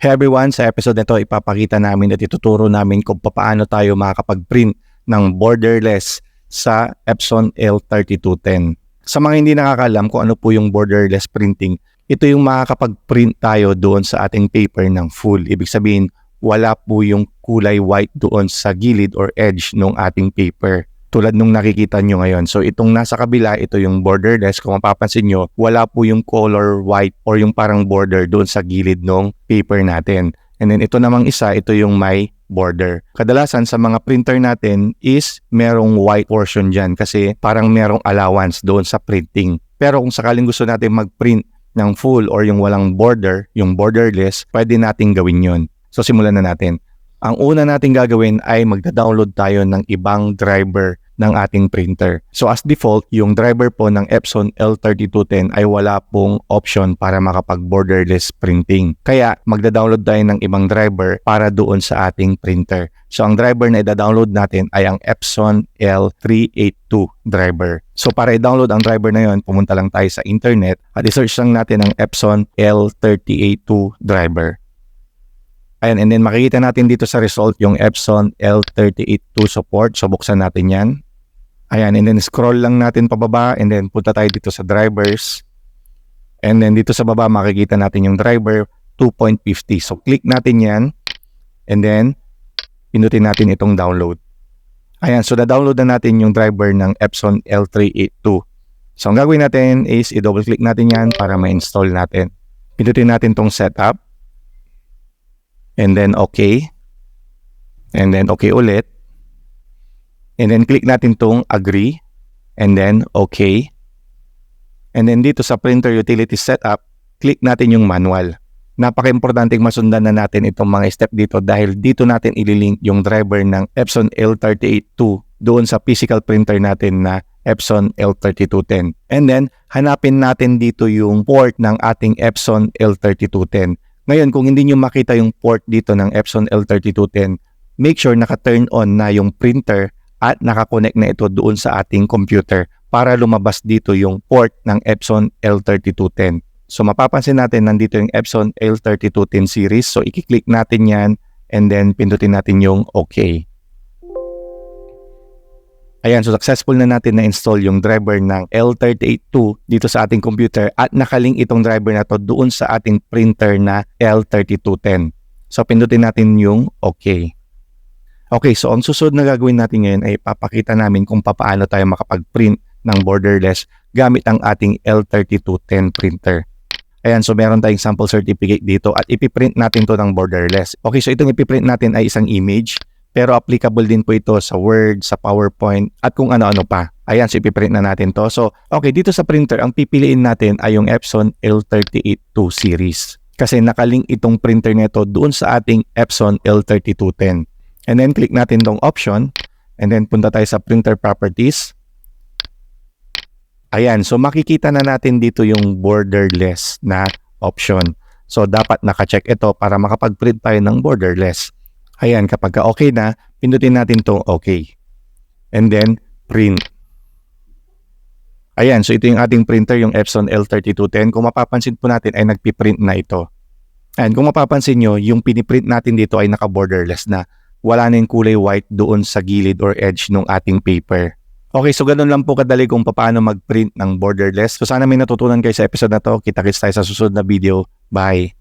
Hey everyone, sa episode nito ipapakita namin at ituturo namin kung paano tayo makakapag-print ng borderless sa Epson L3210. Sa mga hindi nakakalam kung ano po yung borderless printing, ito yung makakapag-print tayo doon sa ating paper ng full. Ibig sabihin, wala po yung kulay white doon sa gilid or edge ng ating paper. Tulad nung nakikita nyo ngayon. So itong nasa kabila, ito yung borderless. Kung mapapansin nyo, wala po yung color white or yung parang border doon sa gilid ng paper natin. And then ito namang isa, ito yung may border. Kadalasan sa mga printer natin is merong white portion dyan kasi parang merong allowance doon sa printing. Pero kung sakaling gusto natin mag-print ng full or yung walang border, yung borderless, pwede natin gawin yun. So simulan na natin. Ang una natin gagawin ay magda-download tayo ng ibang driver ng ating printer. So as default, yung driver po ng Epson L3210 ay wala pong option para makapag-borderless printing. Kaya magda-download tayo ng ibang driver para doon sa ating printer. So ang driver na i-download natin ay ang Epson L382 driver. So para i-download ang driver na yon, pumunta lang tayo sa internet at i-search lang natin ang Epson L382 driver. Ayan, and then makikita natin dito sa result yung Epson L382 support. So buksan natin yan. Ayan, and then scroll lang natin pababa and then punta tayo dito sa drivers. And then dito sa baba makikita natin yung driver 2.50. So click natin yan and then pinutin natin itong download. Ayan, so na-download na natin yung driver ng Epson L382. So ang gagawin natin is i-double click natin yan para ma-install natin. Pinutin natin tong setup. And then okay. And then okay ulit. And then click natin tong agree. And then okay. And then dito sa printer utility setup, click natin yung manual. Napaka-importanting masundan na natin itong mga step dito dahil dito natin ililink yung driver ng Epson L382 doon sa physical printer natin na Epson L3210. And then hanapin natin dito yung port ng ating Epson L3210. Ngayon, kung hindi nyo makita yung port dito ng Epson L3210, make sure naka-turn on na yung printer at naka-connect na ito doon sa ating computer para lumabas dito yung port ng Epson L3210. So mapapansin natin nandito yung Epson L3210 series. So i-click natin yan and then pindutin natin yung OK. Ayan, so successful na natin na-install yung driver ng L382 dito sa ating computer at nakalink itong driver na to doon sa ating printer na L3210. So pindutin natin yung OK. Okay, so ang susunod na gagawin natin ngayon ay papakita namin kung paano tayo makapag-print ng borderless gamit ang ating L3210 printer. Ayan, so meron tayong sample certificate dito at ipiprint natin to ng borderless. Okay, so itong ipiprint natin ay isang image. Pero applicable din po ito sa Word, sa PowerPoint, at kung ano-ano pa. Ayan, so ipiprint na natin to. So, okay, dito sa printer, ang pipiliin natin ay yung Epson L382 series. Kasi nakalink itong printer nito doon sa ating Epson L3210. And then, click natin tong option. And then, punta tayo sa printer properties. Ayan, so makikita na natin dito yung borderless na option. So, dapat naka-check ito para makapag-print tayo ng borderless. Ayan, kapag okay na, pindutin natin itong okay. And then, print. Ayan, so ito yung ating printer, yung Epson L3210. Kung mapapansin po natin ay nagpiprint na ito. And kung mapapansin nyo, yung piniprint natin dito ay naka-borderless na. Wala na yung kulay white doon sa gilid or edge ng ating paper. Okay, so ganun lang po kadali kung paano mag-print ng borderless. So sana may natutunan kayo sa episode na to. Kita-kits tayo sa susunod na video. Bye!